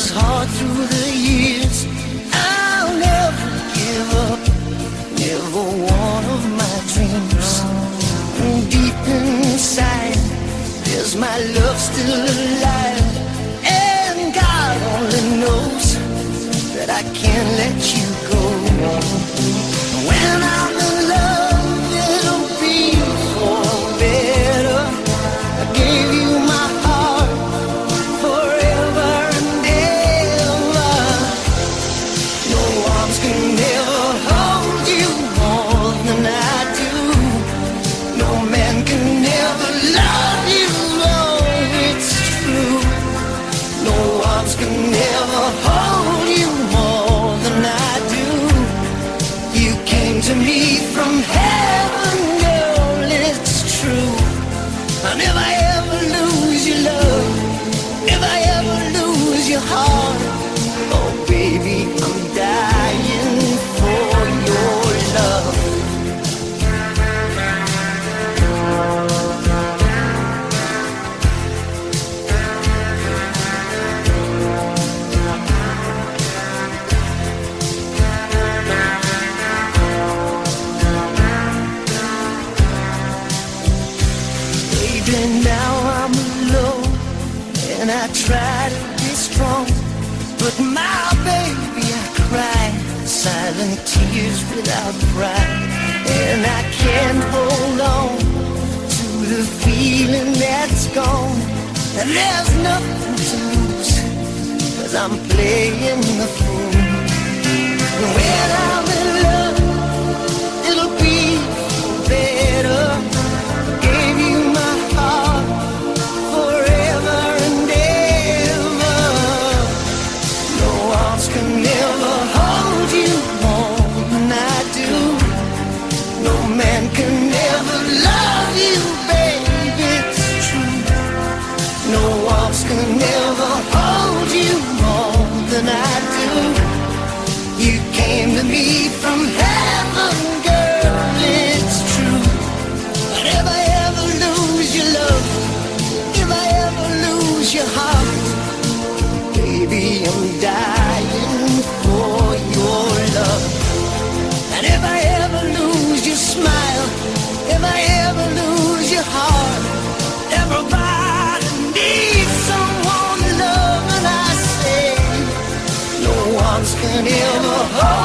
was hard through the years. I'll never give up, never one of my dreams. And deep inside, there's my love still alive. And God only knows that I can't let you go. When I'm in love, it'll be for better. I gave you my heart forever and ever. No arms can never hold you more than I do. No man can never love you, oh, it's true. No arms can never hold you more than I do. You came to me from heaven, girl, it's true. I'll never ever lose your love, never ever lose your heart. Oh baby, I'm dying for your love. Baby, now I'm alone and I try to be strong, but my baby, I cry silent tears without pride. And I can't hold on to the feeling that's gone. And there's nothing to lose, 'cause I'm playing the fool. When I'm in love, it'll be better. Gave you my heart forever and ever. No arms can never hold you more than I do. No man can never love you, baby, it's true. No arms can never hold you more than I do. You came to me from heaven, girl, it's true. But if I ever lose your love, if I ever lose your heart, baby, I'm dying for your love. And if I ever lose your smile, if I ever lose your heart, everybody needs someone to love, and I say, no arms can ever hold